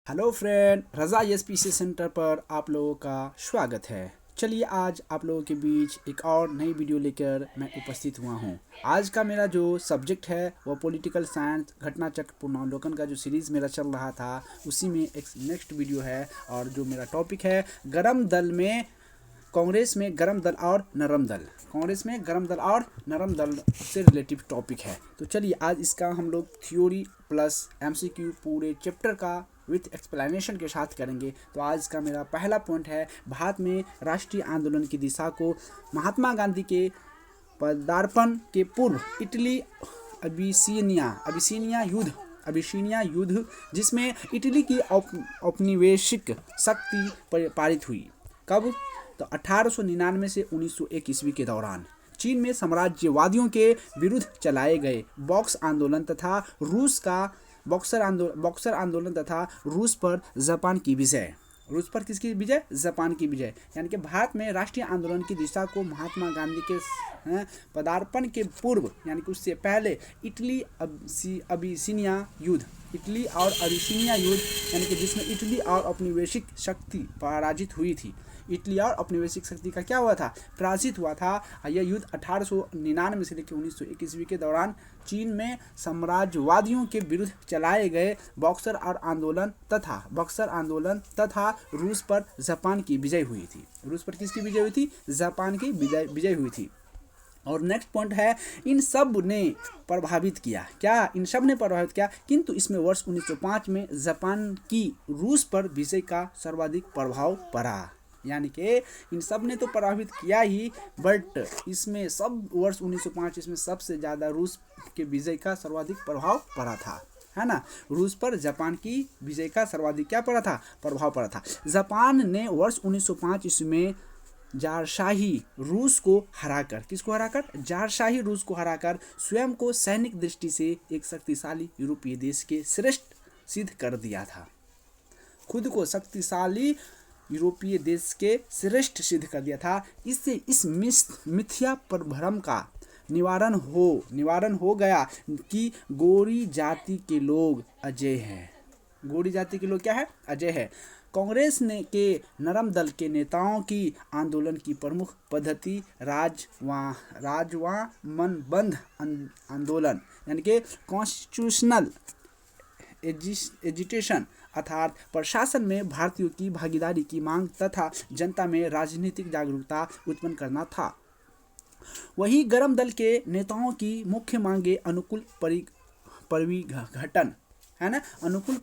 Hello friend, रज़ा SPC centre पर आप लोगों का स्वागत है। चलिए आज आप लोगों के बीच एक और नई वीडियो लेकर मैं उपस्थित हुआ हूँ। आज का मेरा जो सब्जेक्ट है वो पॉलिटिकल साइंस घटना चक्र पुनर्वलोकन का जो सीरीज़ मेरा चल रहा था उसी में एक नेक्स्ट वीडियो है। और जो मेरा टॉपिक है गरम दल में कांग्रेस में गरम दल और नरम दल, कांग्रेस में गरम दल और नरम दल से रिलेटिव टॉपिक है। तो चलिए आज इसका हम लोग थ्योरी प्लस एमसीक्यू पूरे चैप्टर का विथ एक्सप्लेनेशन के साथ करेंगे। तो आज का मेरा पहला पॉइंट है भारत में राष्ट्रीय आंदोलन की दिशा को महात्मा गांधी के पदार्पण के पूर्व इटली अबिसीनिया युद्ध जिसमें इटली की औपनिवेशिक शक्ति पारित हुई। कब? तो 1899 से 1901 ईस्वी के दौरान चीन में साम्राज्यवादियों के विरुद्ध चलाए गए बॉक्सर आंदोलन तथा रूस पर जापान की विजय। रूस पर किसकी विजय? जापान की विजय। यानी कि भारत में राष्ट्रीय आंदोलन की दिशा को महात्मा गांधी के पदार्पण के पूर्व यानी कि उससे पहले इटली और अबिसीनिया युद्ध यानी कि जिसमें इटली और औपनिवेशिक शक्ति पराजित हुई थी। इटली और औपनिवेशिक शक्ति का क्या हुआ था? पराजित हुआ था। यह युद्ध 1899 से लेकर 1901 ईस्वी के दौरान चीन में साम्राज्यवादियों के विरुद्ध चलाए गए बॉक्सर आंदोलन तथा रूस पर जापान की विजय हुई थी। रूस पर किसकी विजय हुई थी? जापान की विजय हुई थी। और नेक्स्ट पॉइंट है इन सब ने प्रभावित किया। क्या? इन सब ने प्रभावित किया, किंतु इसमें वर्ष 1905 में जापान की रूस पर विजय का सर्वाधिक प्रभाव पड़ा। यानी कि इन सब ने तो प्रभावित किया ही, बट इसमें सब वर्ष 1905 इसमें सबसे ज़्यादा रूस के विजय का सर्वाधिक प्रभाव पड़ा था, है ना। रूस पर जापान की विजय का सर्वाधिक क्या पड़ा था? प्रभाव पड़ा था। जापान ने वर्ष 1905 इसमें जारशाही रूस को हराकर, किसको हराकर? जारशाही रूस को हराकर स्वयं को सैनिक दृष्टि से एक शक्तिशाली यूरोपीय देश के श्रेष्ठ सिद्ध कर दिया था। खुद को शक्तिशाली यूरोपीय देश के श्रेष्ठ सिद्ध कर दिया था। इससे इस मिथ्या भ्रम का निवारण हो गया कि गोरी जाति के लोग अजय हैं। गोरी जाति के लोग क्या है? अजय है। कांग्रेस ने के नरम दल के नेताओं की आंदोलन की प्रमुख पद्धति राजवामनबंध आंदोलन यानी कि कॉन्स्टिट्यूशनल एजिटेशन अर्थात प्रशासन में भारतीयों की भागीदारी की मांग तथा जनता में राजनीतिक जागरूकता उत्पन्न करना था। वही गरम दल के नेताओं की मुख्य मांगे अनुकूल परिघटन है ना, अनुकूल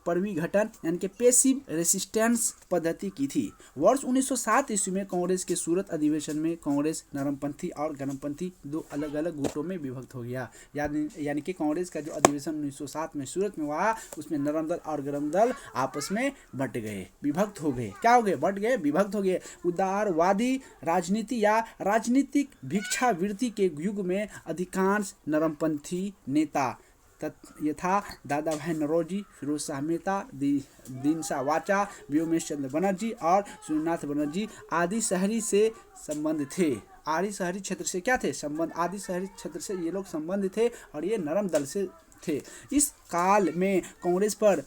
परिघटन यानी कि पैसिव रेसिस्टेंस पद्धति की थी। वर्ष 1907 ईस्वी में कांग्रेस के सूरत अधिवेशन में कांग्रेस नरमपंथी और गरमपंथी दो अलग अलग गुटों में विभक्त हो गया। यानी कि कांग्रेस का जो अधिवेशन 1907 में सूरत में हुआ उसमें नरम दल और गरम दल आपस में बट गए, विभक्त हो गए। क्या हो गए? बट गए, विभक्त हो गए। उदारवादी राजनीति या राजनीतिक भिक्षावृत्ति के युग में अधिकांश नरमपंथी नेता यथा दादा भाई नौरोजी, फिरोज शाह मेहता, दीनशा वाचा, व्योमेश चंद्र बनर्जी और सूर्यनाथ बनर्जी आदि शहरी से संबंध थे। आदि शहरी क्षेत्र से क्या थे? संबंध। आदि शहरी क्षेत्र से ये लोग संबंध थे और ये नरम दल से थे। इस काल में कांग्रेस पर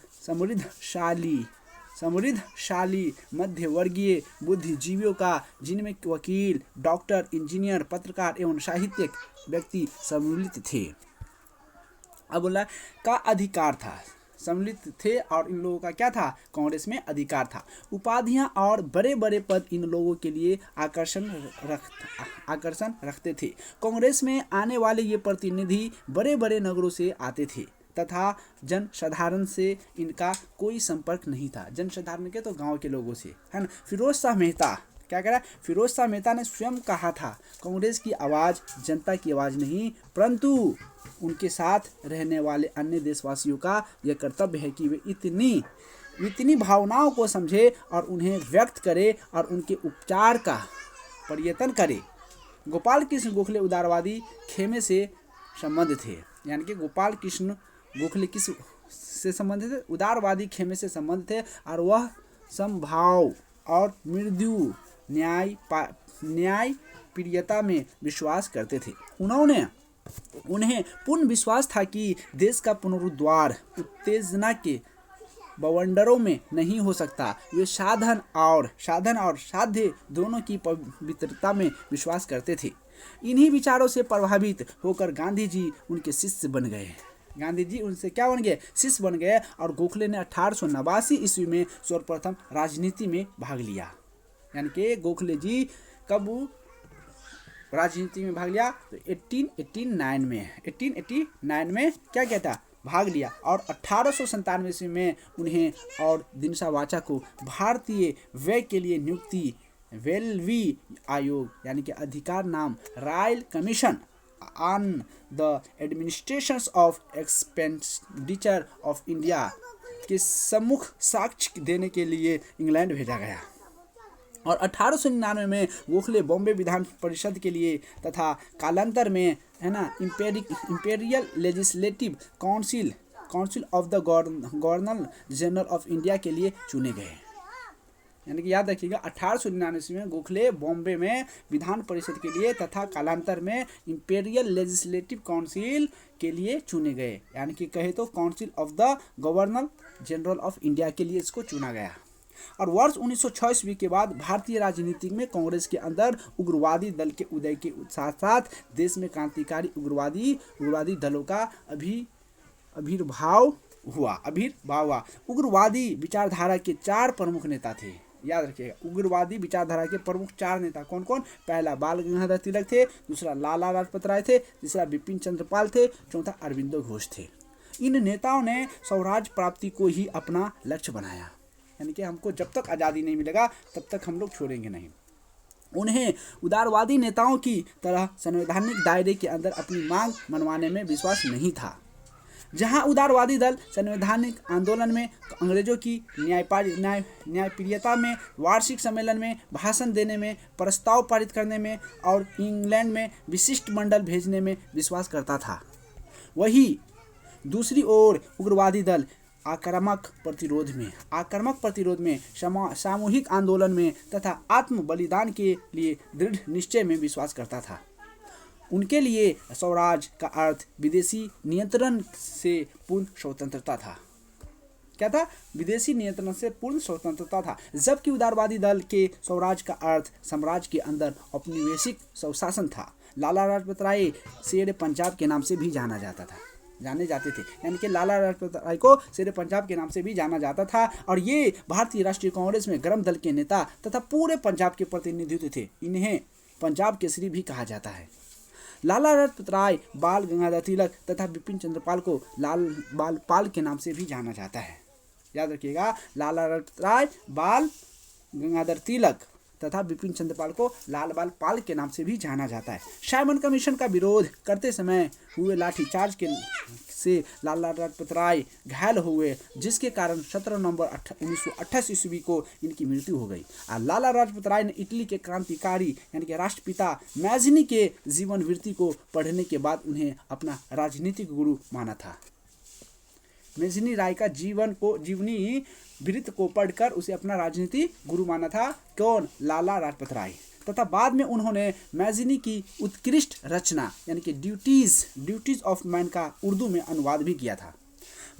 समृद्धशाली मध्यवर्गीय बुद्धिजीवियों का, जिनमें वकील, डॉक्टर, इंजीनियर, पत्रकार एवं साहित्यिक व्यक्ति सम्मिलित थे। अब बोला का अधिकार था, सम्मिलित थे और इन लोगों का क्या था? कांग्रेस में अधिकार था। उपाधियां और बड़े बड़े पद इन लोगों के लिए आकर्षण रखते थे। कांग्रेस में आने वाले ये प्रतिनिधि बड़े बड़े नगरों से आते थे तथा जनसाधारण से इनका कोई संपर्क नहीं था। जनसाधारण के तो गांव के लोगों से, है ना। फिरोज शाह मेहता क्या कह रहा है? फिरोज शाह मेहता ने स्वयं कहा था कांग्रेस की आवाज़ जनता की आवाज़ नहीं परंतु उनके साथ रहने वाले अन्य देशवासियों का यह कर्तव्य है कि वे इतनी भावनाओं को समझे और उन्हें व्यक्त करे और उनके उपचार का प्रयत्न करे। गोपाल कृष्ण गोखले उदारवादी खेमे से संबंध थे। यानी कि गोपाल कृष्ण गोखले किस से संबंधित थे? उदारवादी खेमे से संबंध थे और वह समभाव और मृदु न्याय प्रियता में विश्वास करते थे। उन्हें पूर्ण विश्वास था कि देश का पुनरुद्धार उत्तेजना के बवंडरों में नहीं हो सकता। वे साधन और साध्य दोनों की पवित्रता में विश्वास करते थे। इन्हीं विचारों से प्रभावित होकर गांधी जी उनके शिष्य बन गए। गांधी जी उनसे क्या बन गए? शिष्य बन गए। और गोखले ने 1889 ईस्वी में सर्वप्रथम राजनीति में भाग लिया। यानी कि गोखले जी कब राजनीति में भाग लिया? तो 1889 में क्या किया था? भाग लिया। और 1897 ईस्वी में उन्हें और दिनसा वाचा को भारतीय व्यय के लिए नियुक्ति वेलवी आयोग यानी कि अधिकार नाम royal commission on the administration of expenditure of India के सम्मुख साक्ष्य देने के लिए इंग्लैंड भेजा गया। और 1899 में गोखले बॉम्बे विधान परिषद के लिए तथा कालांतर में imperial legislative council of the governor general of India के लिए चुने गए। यानी कि याद रखिएगा 1899 में गोखले बॉम्बे में विधान परिषद के लिए तथा कालांतर में इंपेरियल लेजिस्लेटिव काउंसिल के लिए चुने गए। यानी कि कहे तो council of the governor general of India के लिए इसको चुना गया। और वर्ष 1906 ईस्वी के बाद भारतीय राजनीति में कांग्रेस के अंदर उग्रवादी दल के उदय के साथ साथ देश में क्रांतिकारी उग्रवादी दलों का आविर्भाव हुआ। उग्रवादी विचारधारा के 4 प्रमुख नेता थे। याद रखिएगा, उग्रवादी विचारधारा के प्रमुख 4 नेता कौन कौन? पहला बाल गंगाधर तिलक थे, दूसरा लाला लाजपत राय थे, तीसरा बिपिन चंद्र पाल थे, चौथा अरविंदो घोष थे। इन नेताओं ने स्वराज प्राप्ति को ही अपना लक्ष्य बनाया। यानी कि हमको जब तक आज़ादी नहीं मिलेगा तब तक हम लोग छोड़ेंगे नहीं। उन्हें उदारवादी नेताओं की तरह संवैधानिक दायरे के अंदर अपनी मांग मनवाने में विश्वास नहीं था। जहां उदारवादी दल संवैधानिक आंदोलन में, अंग्रेजों की न्यायप्रियता में, वार्षिक सम्मेलन में भाषण देने में, प्रस्ताव पारित करने में और इंग्लैंड में विशिष्ट मंडल भेजने में विश्वास करता था, वही दूसरी ओर उग्रवादी दल आक्रामक प्रतिरोध में, सामूहिक आंदोलन में तथा आत्म बलिदान के लिए दृढ़ निश्चय में विश्वास करता था। उनके लिए स्वराज का अर्थ विदेशी नियंत्रण से पूर्ण स्वतंत्रता था। क्या था? विदेशी नियंत्रण से पूर्ण स्वतंत्रता था। जबकि उदारवादी दल के स्वराज का अर्थ साम्राज्य के अंदर औपनिवेशिक स्वशासन था। लाला लाजपत राय शेर पंजाब के नाम से भी जाने जाते थे। यानी कि लाला लाजपत राय को शेर पंजाब के नाम से भी जाना जाता था। और ये भारतीय राष्ट्रीय कांग्रेस में गरम दल के नेता तथा पूरे पंजाब के प्रतिनिधित्व थे। इन्हें पंजाब केसरी भी कहा जाता है। लाला लाजपत राय, बाल गंगाधर तिलक तथा बिपिन चंद्र पाल को लाल बाल पाल के नाम से भी जाना जाता है। याद रखिएगा, लाला लाजपत राय, बाल गंगाधर तिलक तथा बिपिन चंद्र पाल को लाल बाल पाल के नाम से भी जाना जाता है। साइमन कमीशन का विरोध करते समय हुए लाठीचार्ज से लाला लाजपत राय घायल हुए, जिसके कारण 17 नवंबर 1928 ईस्वी को इनकी मृत्यु हो गई। और लाला लाजपत राय ने इटली के क्रांतिकारी यानी कि राष्ट्रपिता मैज़नी के जीवन वृत्ति को पढ़ने के बाद उन्हें अपना राजनीतिक गुरु माना था। मैज़नी राय का जीवनी वृत्त को पढ़कर उसे अपना राजनीति गुरु माना था। कौन? लाला लाजपत राय। तथा बाद में उन्होंने मैज़नी की उत्कृष्ट रचना यानी कि ड्यूटीज ऑफ मैन का उर्दू में अनुवाद भी किया था।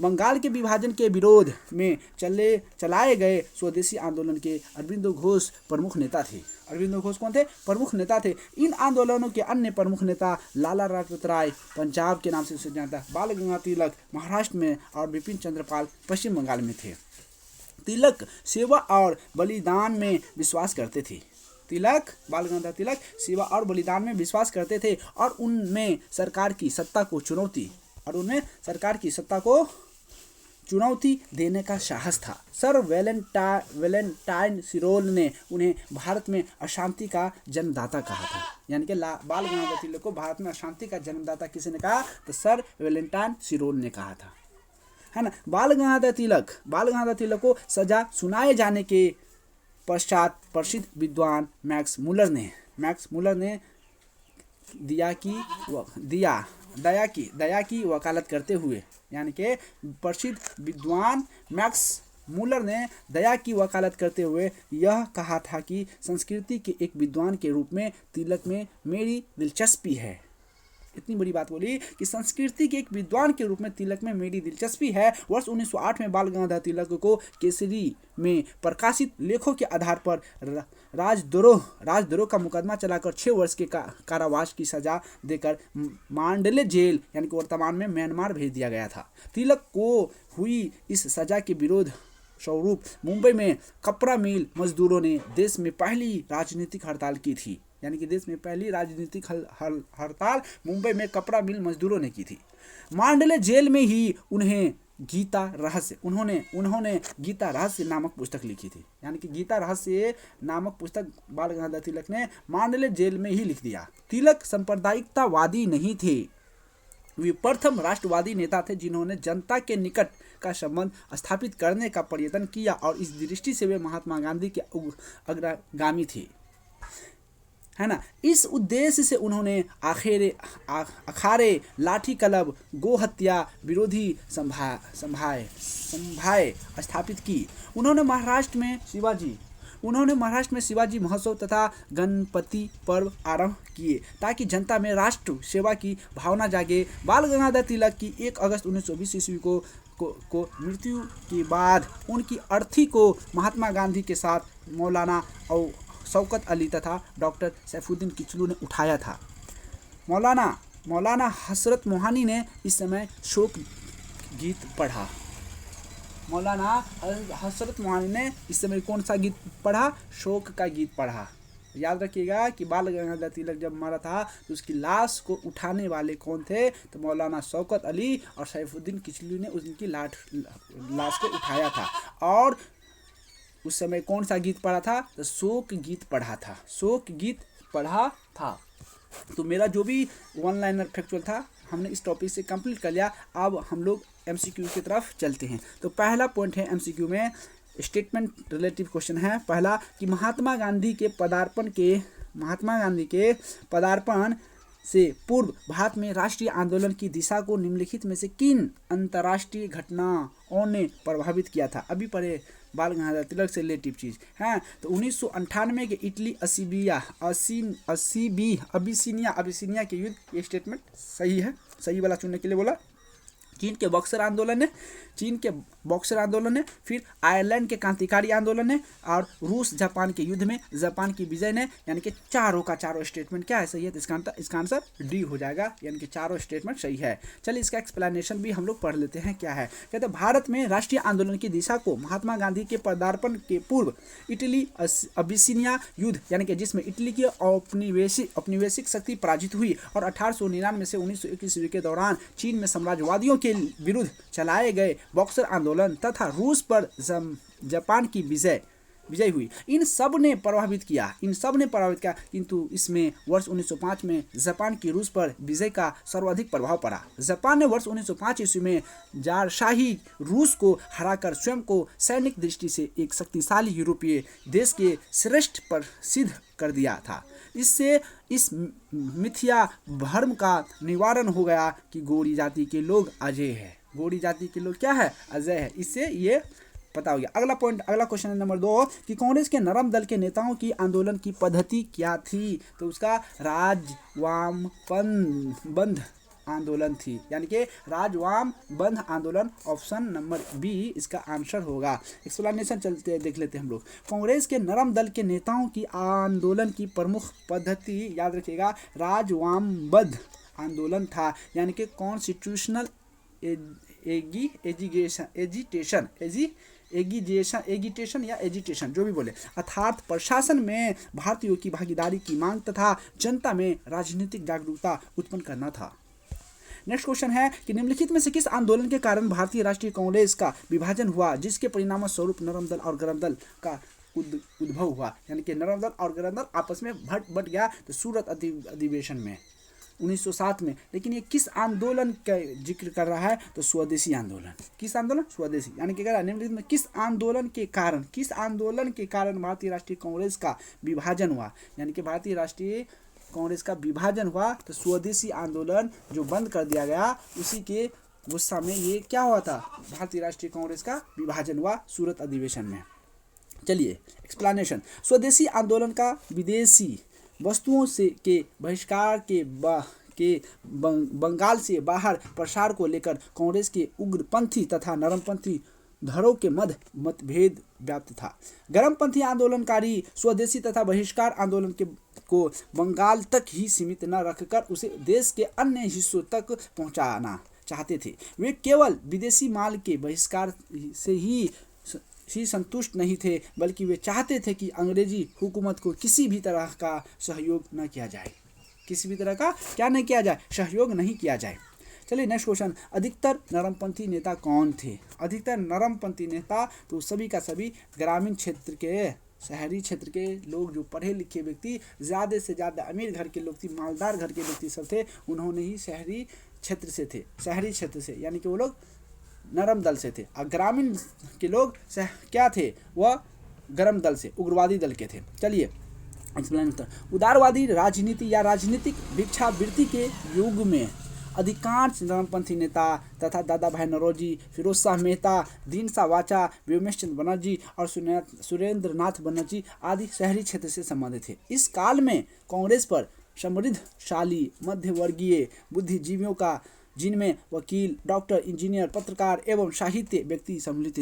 बंगाल के विभाजन के विरोध में चलाए गए स्वदेशी आंदोलन के अरविंदो घोष प्रमुख नेता थे। अरविंदो घोष कौन थे? प्रमुख नेता थे। इन आंदोलनों के अन्य प्रमुख नेता लाला लाजपत राय पंजाब के नाम से उसे जानता, बाल गंगाधर तिलक महाराष्ट्र में और बिपिन चंद्र पाल पश्चिम बंगाल में थे। तिलक सेवा और बलिदान में विश्वास करते थे। बाल गंगाधर तिलक सेवा और बलिदान में विश्वास करते थे और उनमें सरकार की सत्ता को चुनौती देने का साहस था। सर वेलेंटाइन सिरोल ने उन्हें भारत में अशांति का जन्मदाता कहा था। यानी कि बाल गंगाधर तिलक को भारत में अशांति का जन्मदाता किसने कहा? तो सर वेलेंटाइन सिरोल ने कहा था, है ना। बाल गंगाधर तिलक को सजा सुनाए जाने के पश्चात प्रसिद्ध विद्वान मैक्स मुलर ने दया की वकालत करते हुए, यानी कि प्रसिद्ध विद्वान मैक्स मुलर ने दया की वकालत करते हुए यह कहा था कि संस्कृति के एक विद्वान के रूप में तिलक में मेरी दिलचस्पी है। इतनी बड़ी बात बोली कि संस्कृति के एक विद्वान के रूप में तिलक में मेरी दिलचस्पी है। वर्ष 1908 में बाल गंगाधर तिलक को केसरी में प्रकाशित लेखों के आधार पर राजद्रोह का मुकदमा चलाकर 6 वर्ष के कारावास की सजा देकर मांडले जेल यानी कि वर्तमान में म्यांमार भेज दिया गया था। तिलक को हुई इस सजा के विरोध स्वरूप मुंबई में कपड़ा मिल मजदूरों ने देश में पहली राजनीतिक हड़ताल की थी। यानी कि देश में पहली राजनीतिक हड़ताल मुंबई में कपड़ा मिल मजदूरों ने की थी। मांडले जेल में ही उन्होंने गीता रहस्य नामक पुस्तक लिखी थी। यानी कि गीता रहस्य नामक पुस्तक बाल गंगाधर तिलक ने मांडले जेल में ही लिख दिया। तिलक सांप्रदायिकतावादी नहीं थे, वे प्रथम राष्ट्रवादी नेता थे जिन्होंने जनता के निकट का संबंध स्थापित करने का प्रयत्न किया और इस दृष्टि से वे महात्मा गांधी के अग्रगामी थे, है ना। इस उद्देश्य से उन्होंने अखाड़े, लाठी कलब, गो हत्या विरोधी संभाए स्थापित की। उन्होंने महाराष्ट्र में शिवाजी महोत्सव तथा गणपति पर्व आरंभ किए ताकि जनता में राष्ट्र सेवा की भावना जागे। बाल गंगाधर तिलक की 1 अगस्त 1920 ईस्वी को मृत्यु के बाद उनकी अर्थी को महात्मा गांधी के साथ मौलाना और शौकत अली तथा डॉक्टर सैफुद्दीन किचलू ने उठाया था। मौलाना हसरत मोहानी ने इस समय शोक गीत पढ़ा। मौलाना हसरत मोहानी ने इस समय कौन सा गीत पढ़ा? शोक का गीत पढ़ा। याद रखिएगा कि बाल गंगाधर तिलक जब मरा था तो उसकी लाश को उठाने वाले कौन थे? तो मौलाना शौकत अली और सैफुद्दीन किचलू ने उनकी लाश को उठाया था। और उस समय कौन सा गीत पढ़ा था? तो शोक गीत पढ़ा था। तो मेरा जो भी वन लाइनर फैक्चुअल था हमने इस टॉपिक से कंप्लीट कर लिया। अब हम लोग एमसीक्यू की तरफ चलते हैं। तो पहला पॉइंट है एमसीक्यू में स्टेटमेंट रिलेटिव क्वेश्चन है। पहला कि महात्मा गांधी के पदार्पण से पूर्व भारत में राष्ट्रीय आंदोलन की दिशा को निम्नलिखित में से किन अंतर्राष्ट्रीय घटनाओं ने प्रभावित किया था? अभी पढ़े बाल गंगाधर तिलक से रिलेटिव चीज़ है। तो 1998 के इटली अबिसिनिया के युद्ध, ये स्टेटमेंट सही है, सही वाला चुनने के लिए बोला। चीन के बॉक्सर आंदोलन ने, फिर आयरलैंड के क्रांतिकारी आंदोलन ने और रूस जापान के युद्ध में जापान की विजय ने। यानी कि चारों का चारों स्टेटमेंट क्या है? सही है। तो इसका आंसर डी हो जाएगा, यानी कि चारों स्टेटमेंट सही है। चलिए इसका एक्सप्लेनेशन भी हम लोग पढ़ लेते हैं। क्या है? कहते हैं भारत में राष्ट्रीय आंदोलन की दिशा को महात्मा गांधी के पदार्पण के पूर्व इटली अबिसिनिया युद्ध, यानी कि जिसमें इटली की औपनिवेशिक शक्ति पराजित हुई और 1899 से 1901 ईस्वी के दौरान चीन में साम्राज्यवादियों के विरुद्ध चलाए गए बॉक्सर आंदोलन तथा रूस पर जापान की विजय हुई, इन सब ने प्रभावित किया। किंतु इसमें वर्ष 1905 में जापान की रूस पर विजय का सर्वाधिक प्रभाव पड़ा। जापान ने वर्ष 1905 ईस्वी में जारशाही रूस को हराकर स्वयं को सैनिक दृष्टि से एक शक्तिशाली यूरोपीय देश के श्रेष्ठ पर सिद्ध कर दिया था। इससे इस मिथ्या भ्रम का निवारण हो गया कि गौड़ी जाति के लोग अजय है। गौड़ी जाति के लोग क्या है? अजय है। इससे ये पता हो गया। अगला क्वेश्चन है नंबर 2 कि कांग्रेस के नरम दल के नेताओं की आंदोलन की पद्धति क्या थी? तो उसका राजवामबंद आंदोलन थी, यानी कि राजवाम बंद आंदोलन। ऑप्शन नंबर बी इसका आंसर होगा। एक्सप्लेनेशन चलते देख लेते हैं हम लोग। कांग्रेस के नरम दल के नेताओं की आंदोलन की प्रमुख पद्धति याद रखिएगा राजवामबंद आंदोलन था, यानी कि कॉन्स्टिट्यूशनल एजिटेशन या एजिटेशन जो भी बोले, अर्थात प्रशासन में भारतीयों की भागीदारी की मांग तथा जनता में राजनीतिक जागरूकता उत्पन्न करना था। नेक्स्ट क्वेश्चन है कि निम्नलिखित में से किस आंदोलन के कारण भारतीय राष्ट्रीय कांग्रेस का विभाजन हुआ, जिसके परिणाम स्वरूप नरम दल और गरम दल का उद्भव हुआ? यानी कि नरम दल और गरम दल आपस में बट गया। तो सूरत अधिवेशन में 1907 में। लेकिन ये किस आंदोलन का जिक्र कर रहा है? तो स्वदेशी आंदोलन। किस आंदोलन? स्वदेशी। यानी कि निम्नलिखित में किस आंदोलन के कारण भारतीय राष्ट्रीय कांग्रेस का विभाजन हुआ? यानी कि भारतीय राष्ट्रीय कांग्रेस का विभाजन हुआ। तो स्वदेशी आंदोलन जो बंद कर दिया गया, उसी के गुस्सा में ये क्या हुआ था? भारतीय राष्ट्रीय कांग्रेस का विभाजन हुआ सूरत अधिवेशन में। चलिए एक्सप्लेनेशन। स्वदेशी आंदोलन का विदेशी वस्तुओं से के बहिष्कार के बंगाल से बाहर प्रसार को लेकर कांग्रेस के उग्रपंथी तथा नरमपंथी धड़ों के मध्य मतभेद व्याप्त था। गर्मपंथी आंदोलनकारी स्वदेशी तथा बहिष्कार आंदोलन को बंगाल तक ही सीमित न रखकर उसे देश के अन्य हिस्सों तक पहुंचाना चाहते थे। वे केवल विदेशी माल के बहिष्कार से ही संतुष्ट नहीं थे, बल्कि वे चाहते थे कि अंग्रेजी हुकूमत को किसी भी तरह का सहयोग न किया जाए, किसी भी तरह का क्या नहीं किया जाए, सहयोग नहीं किया जाए। चलिए नेक्स्ट क्वेश्चन, अधिकतर नरमपंथी नेता कौन थे? अधिकतर नरमपंथी नेता तो सभी का सभी ग्रामीण क्षेत्र के, शहरी क्षेत्र के लोग, जो पढ़े लिखे व्यक्ति, ज़्यादा से ज़्यादा अमीर घर के लोग थे, मालदार घर के व्यक्ति सब थे, उन्होंने ही शहरी क्षेत्र से थे, शहरी क्षेत्र से, यानी कि वो लोग नरम दल से थे। और ग्रामीण के लोग क्या थे? वह गर्म दल से, उग्रवादी दल के थे। चलिए एक्सप्लेन करते हैं। उदारवादी राजनीति या राजनीतिक भिक्षावृत्ति के युग में अधिकांश नरमपंथी नेता तथा दादा भाई नौरोजी, फिरोज शाह मेहता, दीनशाह वाचा, व्योमेश चंद्र बनर्जी और सुरेंद्र नाथ बनर्जी आदि शहरी क्षेत्र से संबंधित थे। इस काल में कांग्रेस पर समृद्धशाली मध्यवर्गीय बुद्धिजीवियों का, जिनमें वकील, डॉक्टर, इंजीनियर, पत्रकार एवं साहित्य व्यक्ति सम्मिलित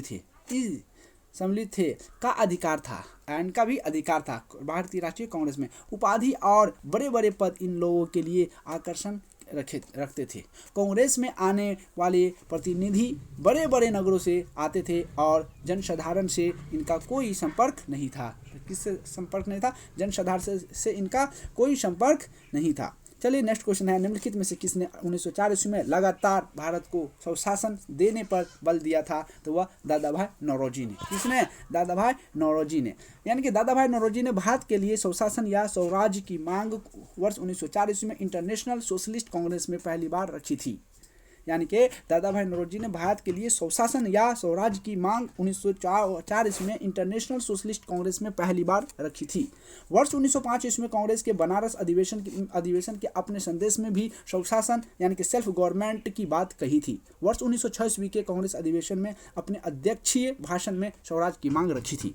थे का अधिकार था, इनका भी अधिकार था भारतीय राष्ट्रीय कांग्रेस में। उपाधि और बड़े बड़े पद इन लोगों के लिए आकर्षण रखते थे। कांग्रेस में आने वाले प्रतिनिधि बड़े बड़े नगरों से आते थे और जनसाधारण से इनका कोई संपर्क नहीं था। किससे संपर्क नहीं था? जनसाधारण से इनका कोई संपर्क नहीं था। चलिए नेक्स्ट क्वेश्चन है, निम्नलिखित में से किसने 1904 ईस्वी में लगातार भारत को स्वशासन देने पर बल दिया था? तो वह दादा भाई नौरोजी ने। किसने? दादा भाई नौरोजी ने। यानी कि दादा भाई नौरोजी ने भारत के लिए स्वशासन या स्वराज्य की मांग वर्ष 1904 ईस्वी में इंटरनेशनल सोशलिस्ट कांग्रेस में पहली बार रखी थी। यानी कि दादा भाई नौरोजी ने भारत के लिए स्वशासन या स्वराज्य की मांग 1904 ईस्वी में इंटरनेशनल सोशलिस्ट कांग्रेस में पहली बार रखी थी। वर्ष 1905 ईस्वी में कांग्रेस के बनारस अधिवेशन के अपने संदेश में भी स्वशासन यानी कि सेल्फ गवर्नमेंट की बात कही थी। वर्ष 1906 ईस्वी के कांग्रेस अधिवेशन में अपने अध्यक्षीय भाषण में स्वराज की मांग रखी थी।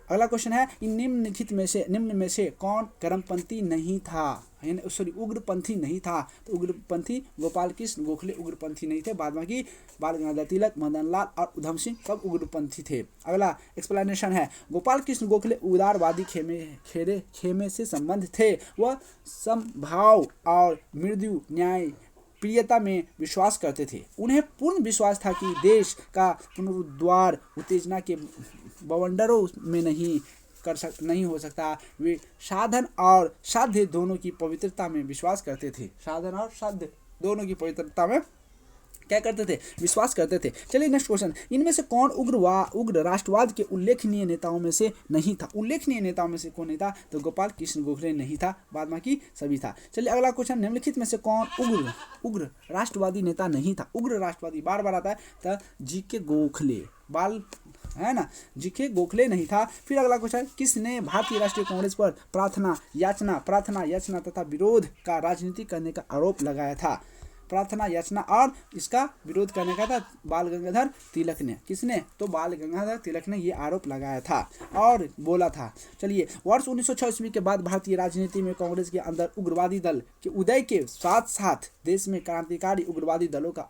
अगला क्वेश्चन है, निम्न में से कौन गर्मपंथी नहीं था? उग्रपंथी नहीं था। तो उग्रपंथी गोपाल कृष्ण गोखले उग्रपंथी नहीं थे। बाद बाकी बाल गंगाधर तिलक, मदन लाल और उधम सिंह कब उग्रपंथी थे? अगला एक्सप्लेनेशन है, गोपाल कृष्ण गोखले उदारवादी खेमे से संबंध थे। वह समभाव और मृदु न्याय प्रियता में विश्वास करते थे। उन्हें पूर्ण विश्वास था कि देश का पुनरुद्धार उत्तेजना के बवंडरों में नहीं हो सकता। वे साधन और साध्य दोनों की पवित्रता में विश्वास करते थे। साधन और साध्य दोनों की पवित्रता में क्या करते थे? विश्वास करते थे। चलिए नेक्स्ट क्वेश्चन, इनमें से कौन उग्र राष्ट्रवाद के उल्लेखनीय नेताओं में से नहीं था? उल्लेखनीय नेताओं में से कौन नहीं था? तो गोपाल कृष्ण गोखले नहीं था, बाद बाकी सभी था। चलिए अगला क्वेश्चन, निम्नलिखित में से कौन उग्र राष्ट्रवादी नेता नहीं था? उग्र राष्ट्रवादी बार बार आता है, तो जीके गोखले, है ना, जीके गोखले नहीं था। फिर अगला क्वेश्चन, किसने भारतीय राष्ट्रीय कांग्रेस पर प्रार्थना याचना तथा विरोध का राजनीति करने का आरोप लगाया था? प्रार्थना याचना और इसका विरोध करने का था बाल गंगाधर तिलक ने। किसने? तो बाल गंगाधर तिलक ने ये आरोप लगाया था और बोला था। चलिए, वर्ष 1906 ईस्वी के बाद भारतीय राजनीति में कांग्रेस के अंदर उग्रवादी दल के उदय के साथ साथ देश में क्रांतिकारी उग्रवादी दलों का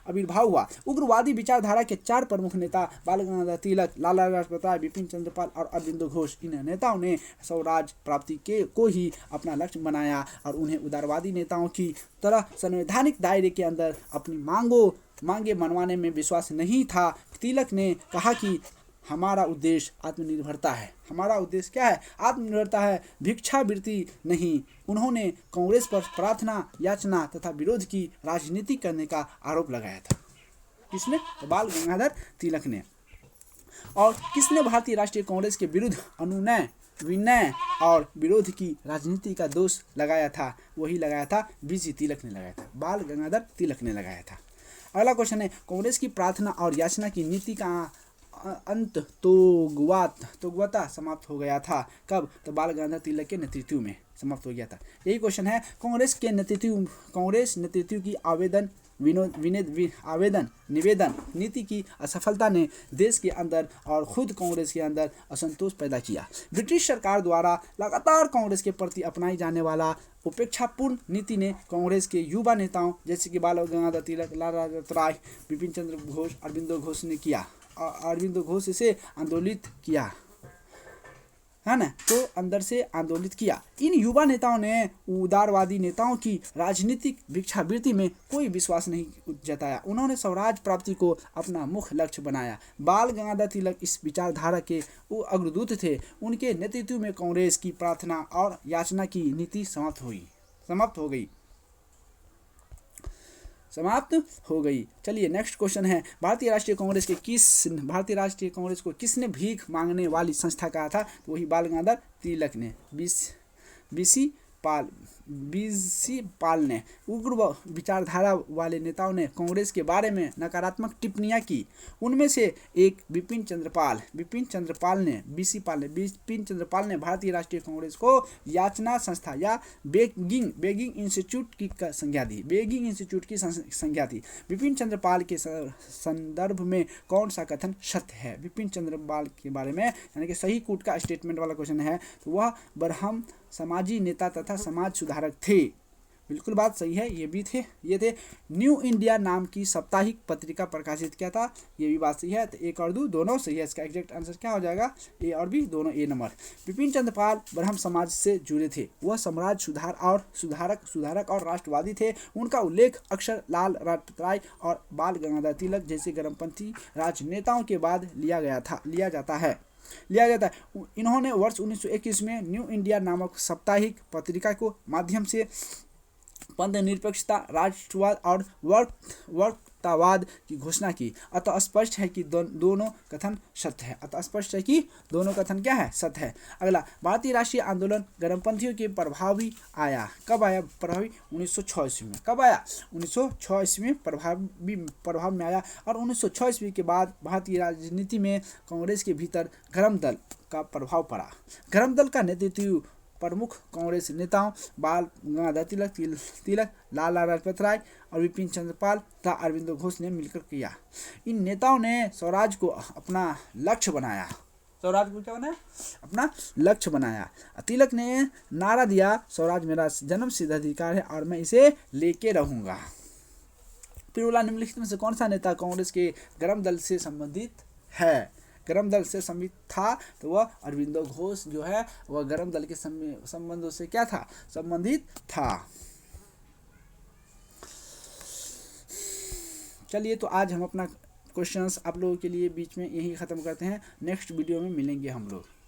आविर्भाव हुआ। उग्रवादी विचारधारा के 4 प्रमुख नेता बाल गंगाधर तिलक, लाला लाजपत राय, बिपिन चंद्र पाल और अरविंदो घोष, इन नेताओं ने स्वराज प्राप्ति को ही अपना लक्ष्य बनाया और उन्हें उदारवादी नेताओं की तरह संवैधानिक दायरे के अंदर अपनी मांगे मनवाने में विश्वास नहीं था। तिलक ने कहा कि हमारा उद्देश्य आत्मनिर्भरता है। हमारा उद्देश्य क्या है? आत्मनिर्भरता है, भिक्षावृत्ति नहीं। उन्होंने कांग्रेस पर प्रार्थना याचना तथा विरोध की राजनीति करने का आरोप लगाया था। किसने? तो बाल गंगाधर तिलक ने। और किसने भारतीय राष्ट्रीय कांग्रेस के विरुद्ध अनुनय, विनय और विरोध की राजनीति का दोष लगाया था? वही लगाया था बीसी तिलक ने लगाया था, बाल गंगाधर तिलक ने लगाया था। अगला क्वेश्चन है, कांग्रेस की प्रार्थना और याचना की नीति का अंत तोगवता समाप्त हो गया था। कब? तो बाल गंगाधर तिलक के नेतृत्व में समाप्त हो गया था। यही क्वेश्चन है, कांग्रेस नेतृत्व की निवेदन नीति की असफलता ने देश के अंदर और खुद कांग्रेस के अंदर असंतोष पैदा किया। ब्रिटिश सरकार द्वारा लगातार कांग्रेस के प्रति अपनाई जाने वाला उपेक्षापूर्ण नीति ने कांग्रेस के युवा नेताओं जैसे कि बाल गंगाधर तिलक, लाला लाजपत राय, बिपिन चंद्र घोष, अरविंदो घोष से आंदोलित किया, है ना, तो अंदर से आंदोलित किया। इन युवा नेताओं ने उदारवादी नेताओं की राजनीतिक भिक्षावृत्ति में कोई विश्वास नहीं जताया। उन्होंने स्वराज प्राप्ति को अपना मुख्य लक्ष्य बनाया। बाल गंगाधर तिलक इस विचारधारा के अग्रदूत थे। उनके नेतृत्व में कांग्रेस की प्रार्थना और याचना की नीति समाप्त हो गई। चलिए नेक्स्ट क्वेश्चन है, भारतीय राष्ट्रीय कांग्रेस को किसने भीख मांगने वाली संस्था कहा था? तो वही बाल गंगाधर तिलक ने। बीसी पाल ने। उग्र विचारधारा वाले नेताओं ने कांग्रेस के बारे में नकारात्मक टिप्पणियां की। उनमें से एक बिपिन चंद्र पाल ने भारतीय राष्ट्रीय कांग्रेस को याचना संस्था या बेगिंग इंस्टीट्यूट की संज्ञा दी। बिपिन चंद्र पाल के संदर्भ में कौन सा कथन सत्य है? बिपिन चंद्र पाल के बारे में यानी कि सही कूट का स्टेटमेंट वाला क्वेश्चन है, तो वह बरहम समाजी नेता तथा समाज सुधारक थे। बिल्कुल बात सही है, ये थे। न्यू इंडिया नाम की साप्ताहिक पत्रिका प्रकाशित किया था, ये भी बात सही है। तो 1 और 2 दोनों सही है। इसका एग्जैक्ट आंसर क्या हो जाएगा? ए और बी दोनों ए नंबर। बिपिन चंद्र पाल ब्रह्म समाज से जुड़े थे। वह समाज सुधारक और राष्ट्रवादी थे। उनका उल्लेख अक्सर लाल लाजपत राय और बाल गंगाधर तिलक जैसे गर्मपंथी राजनेताओं के बाद लिया जाता है। इन्होंने वर्ष 1921 में न्यू इंडिया नामक साप्ताहिक पत्रिका को माध्यम से पंथ निरपेक्षता, राष्ट्रवाद और वर्गतावाद की घोषणा की। अतः स्पष्ट है कि दोनों कथन सत्य है। सत्य है। अगला, भारतीय राष्ट्रीय आंदोलन गर्मपंथियों के प्रभावी आया। कब आया प्रभावी? 1906 ईस्वी में। कब आया? 1906 ईस्वी में प्रभाव में आया। और 1906 ईस्वी के बाद भारतीय राजनीति में कांग्रेस के भीतर गर्म दल का प्रभाव पड़ा। गर्म दल का नेतृत्व प्रमुख कांग्रेस नेताओं बाल गंगाधर तिलक, लाला लाजपत राय और बिपिन चंद्र पाल तथा अरविंदो घोष ने मिलकर किया। इन नेताओं ने स्वराज को अपना लक्ष्य बनाया। तिलक ने नारा दिया, स्वराज मेरा जन्मसिद्ध अधिकार है और मैं इसे लेके रहूंगा। पिरुला निम्नलिखित में से कौन सा नेता कांग्रेस के गर्म दल से संबंधित है? गर्म दल से संबंधित था, तो वह अरविंदो घोष जो है वह गर्म दल के संबंधों से क्या था? संबंधित था। चलिए, तो आज हम अपना क्वेश्चंस आप लोगों के लिए बीच में यही ख़त्म करते हैं। नेक्स्ट वीडियो में मिलेंगे हम लोग।